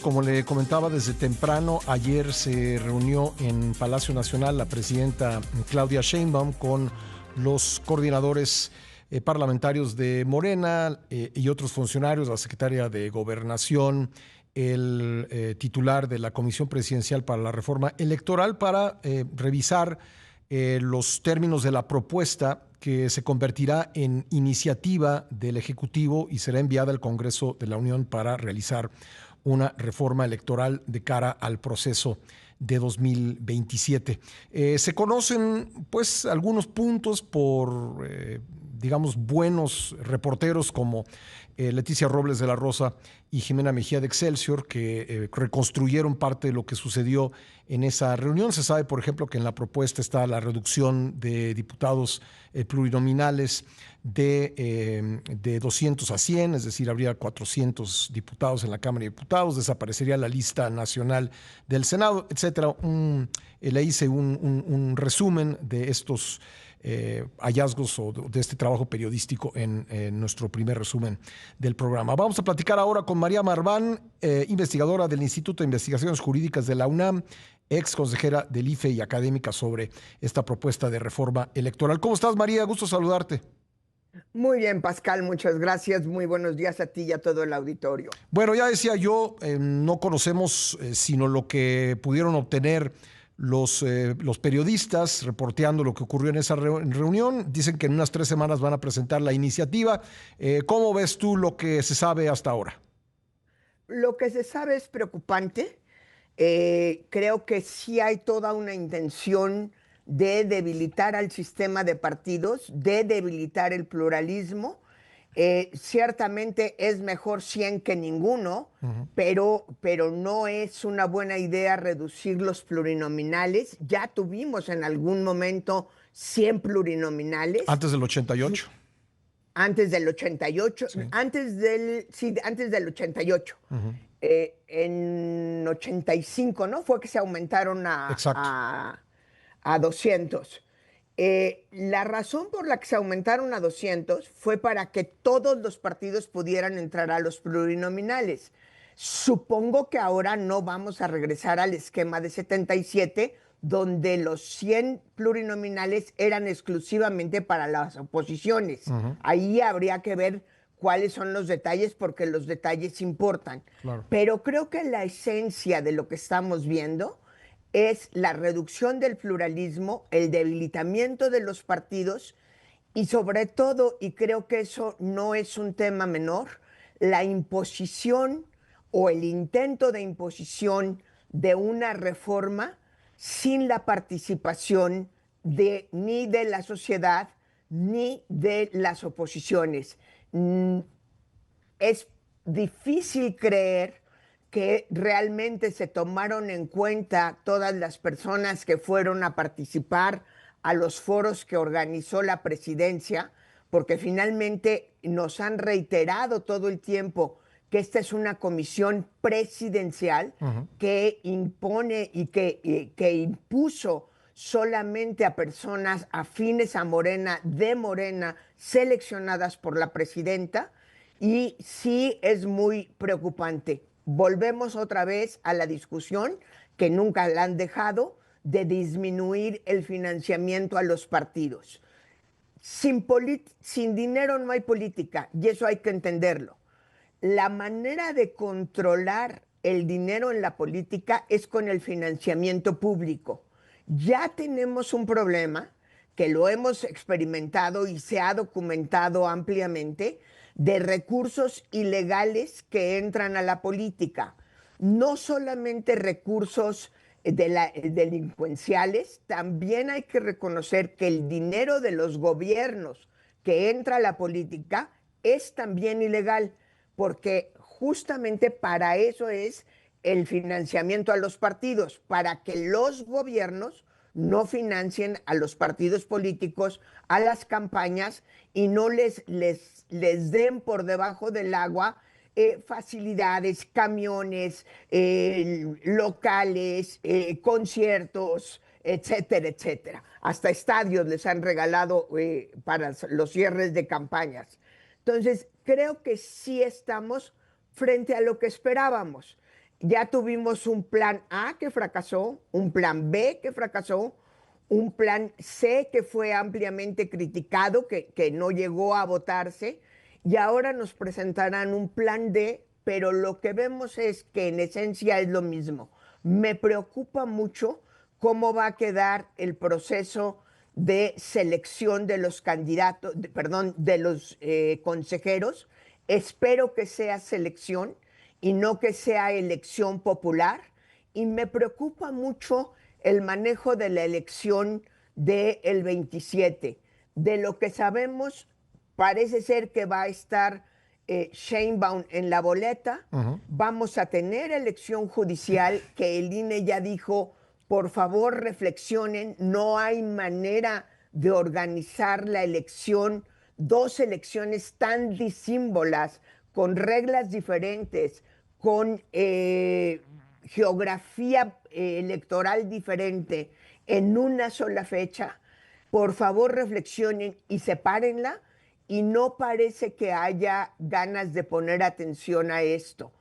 Como le comentaba desde temprano, ayer se reunió en Palacio Nacional la presidenta Claudia Sheinbaum con los coordinadores parlamentarios de Morena y otros funcionarios, la secretaria de Gobernación, el titular de la Comisión Presidencial para la Reforma Electoral para revisar los términos de la propuesta que se convertirá en iniciativa del Ejecutivo y será enviada al Congreso de la Unión para realizar una reforma electoral de cara al proceso de 2027. Se conocen pues algunos puntos por, digamos, buenos reporteros como Leticia Robles de la Rosa y Jimena Mejía de Excelsior, que reconstruyeron parte de lo que sucedió en esa reunión. Se sabe, por ejemplo, que en la propuesta está la reducción de diputados plurinominales de 200 a 100, es decir, habría 400 diputados en la Cámara de Diputados, desaparecería la lista nacional del Senado, etcétera. Le hice un resumen de estos hallazgos o de este trabajo periodístico en nuestro primer resumen del programa. Vamos a platicar ahora con María Marván, investigadora del Instituto de Investigaciones Jurídicas de la UNAM, ex consejera del IFE y académica sobre esta propuesta de reforma electoral. ¿Cómo estás, María? Gusto saludarte. Muy bien, Pascal, muchas gracias. Muy buenos días a ti y a todo el auditorio. Bueno, ya decía yo, no conocemos sino lo que pudieron obtener los periodistas reporteando lo que ocurrió en esa reunión. Dicen que en unas 3 semanas van a presentar la iniciativa. ¿Cómo ves tú lo que se sabe hasta ahora? Lo que se sabe es preocupante. Creo que sí hay toda una intención de debilitar al sistema de partidos, de debilitar el pluralismo. Ciertamente es mejor 100 que ninguno, pero no es una buena idea reducir los plurinominales. Ya tuvimos en algún momento 100 plurinominales. Antes del 88. Antes del 88, Sí. antes del 88. En 85, ¿no? Fue que se aumentaron Exacto. a 200. La razón por la que se aumentaron a 200 fue para que todos los partidos pudieran entrar a los plurinominales. Supongo que ahora no vamos a regresar al esquema de 77, donde los 100 plurinominales eran exclusivamente para las oposiciones. Ahí habría que ver cuáles son los detalles, porque los detalles importan. Claro. Pero creo que la esencia de lo que estamos viendo es la reducción del pluralismo, el debilitamiento de los partidos y sobre todo, y creo que eso no es un tema menor, la imposición o el intento de imposición de una reforma sin la participación ni de la sociedad ni de las oposiciones. Es difícil creer que realmente se tomaron en cuenta todas las personas que fueron a participar a los foros que organizó la presidencia, porque finalmente nos han reiterado todo el tiempo que esta es una comisión presidencial que impone y que impuso solamente a personas afines a Morena, de Morena, seleccionadas por la presidenta, y sí es muy preocupante. Volvemos otra vez a la discusión que nunca la han dejado de disminuir el financiamiento a los partidos. Sin dinero no hay política, y eso hay que entenderlo. La manera de controlar el dinero en la política es con el financiamiento público. Ya tenemos un problema que lo hemos experimentado y se ha documentado ampliamente, de recursos ilegales que entran a la política. No solamente recursos delincuenciales, también hay que reconocer que el dinero de los gobiernos que entra a la política es también ilegal, porque justamente para eso es el financiamiento a los partidos, para que los gobiernos no financien a los partidos políticos, a las campañas, y no les den por debajo del agua facilidades, camiones, locales, conciertos, etcétera, etcétera. Hasta estadios les han regalado para los cierres de campañas. Entonces, creo que sí estamos frente a lo que esperábamos. Ya tuvimos un plan A que fracasó, un plan B que fracasó, un plan C que fue ampliamente criticado, que no llegó a votarse, y ahora nos presentarán un plan D, pero lo que vemos es que en esencia es lo mismo. Me preocupa mucho cómo va a quedar el proceso de selección de los candidatos, perdón, de los consejeros. Espero que sea selección y no que sea elección popular. Y me preocupa mucho el manejo de la elección del 27. De lo que sabemos, parece ser que va a estar Sheinbaum en la boleta. Vamos a tener elección judicial que el INE ya dijo, por favor reflexionen, no hay manera de organizar la elección, dos elecciones tan disímbolas, con reglas diferentes, con geografía electoral diferente en una sola fecha. Por favor reflexionen y sepárenla, y no parece que haya ganas de poner atención a esto.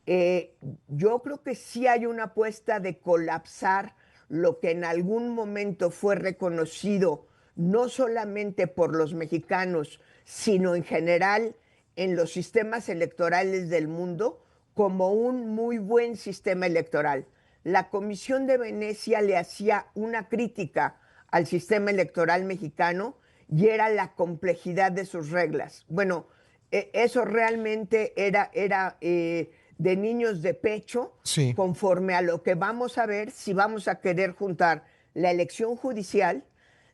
Eh, yo creo que sí hay una apuesta de colapsar lo que en algún momento fue reconocido no solamente por los mexicanos, sino en general en los sistemas electorales del mundo como un muy buen sistema electoral. La Comisión de Venecia le hacía una crítica al sistema electoral mexicano y era la complejidad de sus reglas. Bueno, eso realmente era de niños de pecho, Sí. conforme a lo que vamos a ver si vamos a querer juntar la elección judicial,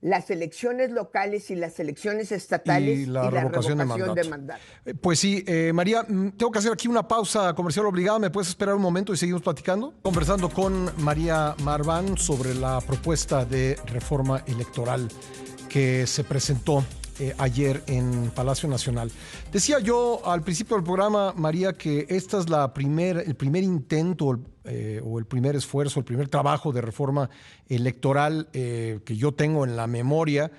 las elecciones locales y las elecciones Y estatales la y la revocación de revocación de mandato. mandato. Pues sí, María, tengo que hacer aquí una pausa comercial obligada. ¿Me puedes esperar un momento y seguimos platicando? Conversando con María Marván sobre la propuesta de reforma electoral que se presentó ayer en Palacio Nacional. Decía yo al principio del programa, María, que esta es el primer intento o el primer esfuerzo, el primer trabajo de reforma electoral que yo tengo en la memoria.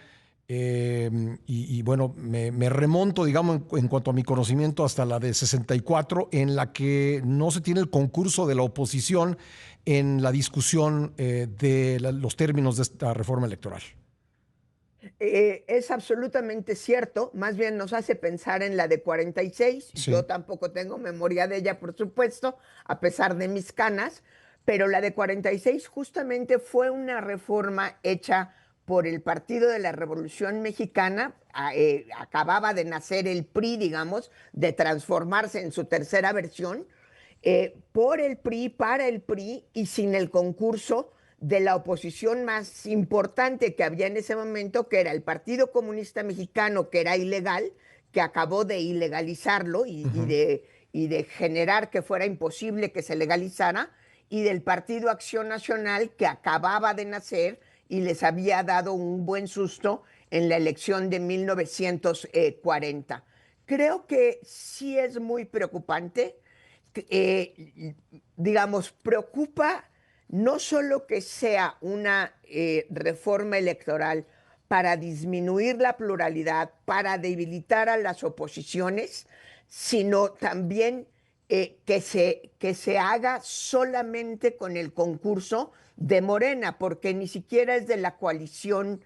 Bueno, me remonto, digamos, en cuanto a mi conocimiento, hasta la de 64, en la que no se tiene el concurso de la oposición en la discusión los términos de esta reforma electoral. Es absolutamente cierto, más bien nos hace pensar en la de 46. Sí. Yo tampoco tengo memoria de ella, por supuesto, a pesar de mis canas, pero la de 46 justamente fue una reforma hecha por el Partido de la Revolución Mexicana. Acababa de nacer el PRI, digamos, de transformarse en su tercera versión, por el PRI, para el PRI y sin el concurso de la oposición más importante que había en ese momento, que era el Partido Comunista Mexicano, que era ilegal, que acabó de ilegalizarlo y de generar que fuera imposible que se legalizara, y del Partido Acción Nacional, que acababa de nacer y les había dado un buen susto en la elección de 1940. Creo que sí es muy preocupante, digamos, preocupa no solo que sea una reforma electoral para disminuir la pluralidad, para debilitar a las oposiciones, sino también que se haga solamente con el concurso de Morena, porque ni siquiera es de la coalición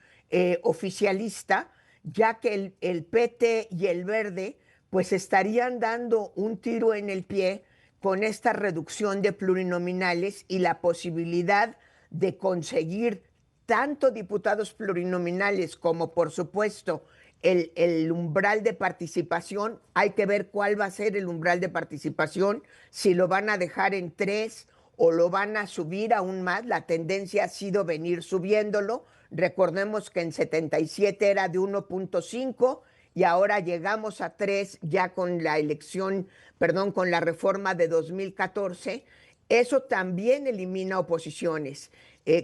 oficialista, ya que el PT y el Verde pues estarían dando un tiro en el pie con esta reducción de plurinominales y la posibilidad de conseguir tanto diputados plurinominales como, por supuesto, el umbral de participación. Hay que ver cuál va a ser el umbral de participación, si lo van a dejar en 3 o lo van a subir aún más. La tendencia ha sido venir subiéndolo. Recordemos que en 77 era de 1.5 y ahora llegamos a 3 ya con la elección, perdón, con la reforma de 2014. Eso también elimina oposiciones.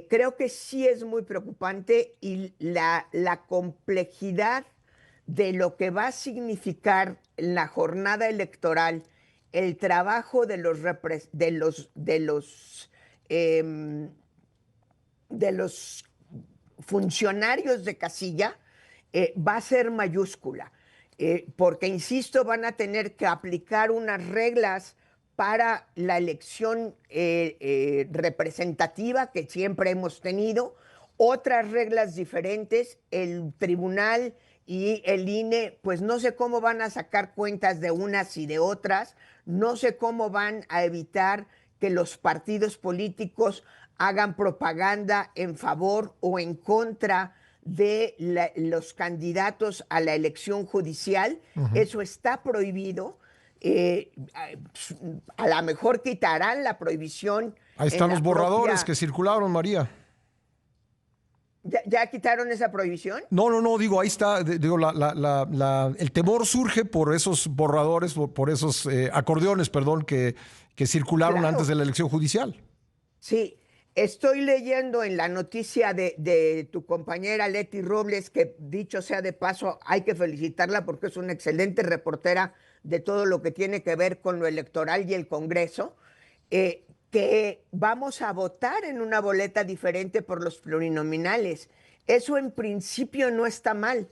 Creo que sí es muy preocupante, y la complejidad de lo que va a significar la jornada electoral, el trabajo de los funcionarios de casilla, va a ser mayúscula, porque, insisto, van a tener que aplicar unas reglas para la elección representativa que siempre hemos tenido, otras reglas diferentes. El tribunal y el INE, pues no sé cómo van a sacar cuentas de unas y de otras, no sé cómo van a evitar que los partidos políticos hagan propaganda en favor o en contra de los candidatos a la elección judicial. Eso está prohibido. A lo mejor quitarán la prohibición. Ahí están los borradores que circularon, María. ¿Ya quitaron esa prohibición? No, digo, ahí está. Digo, el temor surge por esos borradores, por esos acordeones, perdón, que circularon antes de la elección judicial. Sí, estoy leyendo en la noticia de tu compañera Leti Robles, que dicho sea de paso, hay que felicitarla porque es una excelente reportera de todo lo que tiene que ver con lo electoral y el Congreso, que vamos a votar en una boleta diferente por los plurinominales. Eso en principio no está mal,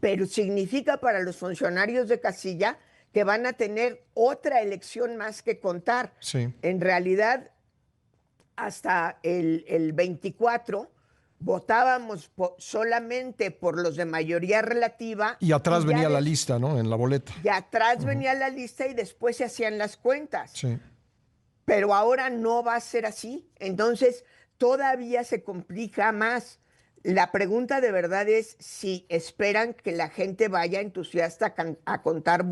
pero significa para los funcionarios de casilla que van a tener otra elección más que contar. Sí. En realidad, hasta el 24 votábamos solamente por los de mayoría relativa. Y atrás venía la lista, ¿no? En la boleta. Y atrás venía la lista y después se hacían las cuentas. Sí. Pero ahora no va a ser así. Entonces, todavía se complica más. La pregunta de verdad es si esperan que la gente vaya entusiasta a contar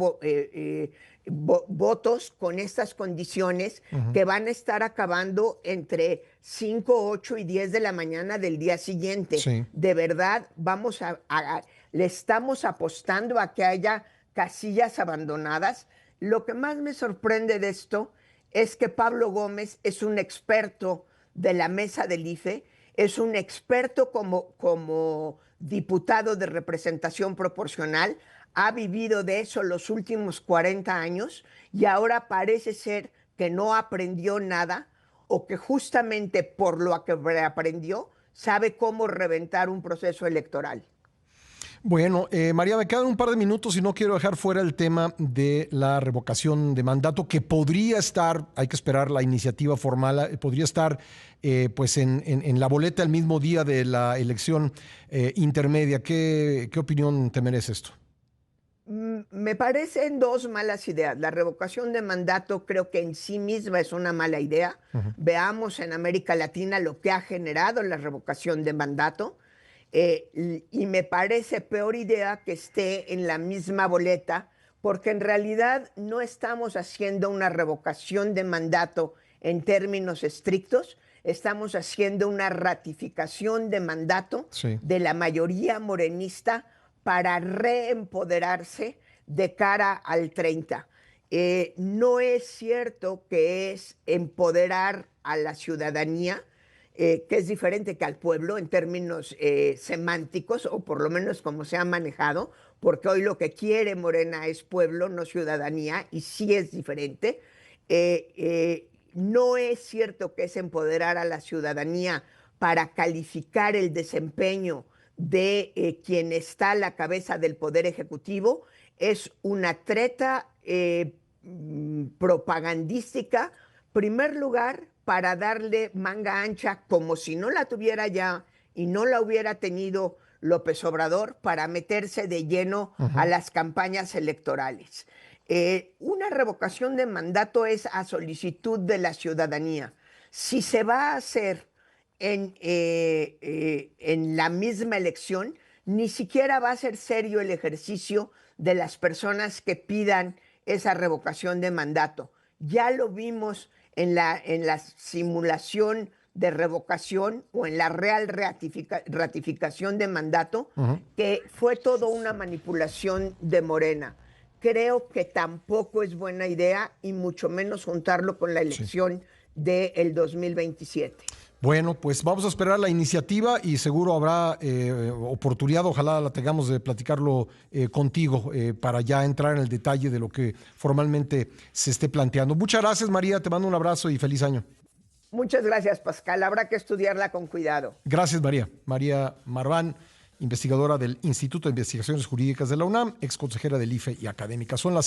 votos con estas condiciones que van a estar acabando entre 5, 8 y 10 de la mañana del día siguiente. Sí. De verdad, le estamos apostando a que haya casillas abandonadas. Lo que más me sorprende de esto es que Pablo Gómez es un experto de la mesa del IFE, es un experto como diputado de representación proporcional, ha vivido de eso los últimos 40 años y ahora parece ser que no aprendió nada o que justamente por lo que aprendió sabe cómo reventar un proceso electoral. Bueno, María, me quedan un par de minutos y no quiero dejar fuera el tema de la revocación de mandato, que podría estar, hay que esperar la iniciativa formal, podría estar pues en la boleta el mismo día de la elección intermedia. ¿Qué opinión te merece esto? Me parecen dos malas ideas. La revocación de mandato creo que en sí misma es una mala idea. Veamos en América Latina lo que ha generado la revocación de mandato. Y me parece peor idea que esté en la misma boleta, porque en realidad no estamos haciendo una revocación de mandato en términos estrictos, estamos haciendo una ratificación de mandato de la mayoría morenista para reempoderarse de cara al 30. No es cierto que es empoderar a la ciudadanía, que es diferente que al pueblo en términos semánticos, o por lo menos como se ha manejado, porque hoy lo que quiere Morena es pueblo, no ciudadanía, y sí es diferente. No es cierto que es empoderar a la ciudadanía para calificar el desempeño de quien está a la cabeza del Poder Ejecutivo. Es una treta propagandística, primer lugar, para darle manga ancha, como si no la tuviera ya y no la hubiera tenido López Obrador, para meterse de lleno a las campañas electorales. Una revocación de mandato es a solicitud de la ciudadanía. Si se va a hacer en la misma elección, ni siquiera va a ser serio el ejercicio de las personas que pidan esa revocación de mandato. Ya lo vimos en la simulación de revocación o en la real ratificación de mandato, que fue todo una manipulación de Morena. Creo que tampoco es buena idea y mucho menos juntarlo con la elección del 2027. Bueno, pues vamos a esperar la iniciativa y seguro habrá oportunidad, ojalá la tengamos, de platicarlo contigo para ya entrar en el detalle de lo que formalmente se esté planteando. Muchas gracias, María, te mando un abrazo y feliz año. Muchas gracias, Pascal. Habrá que estudiarla con cuidado. Gracias, María. María Marván, investigadora del Instituto de Investigaciones Jurídicas de la UNAM, ex consejera del IFE y académica. Son las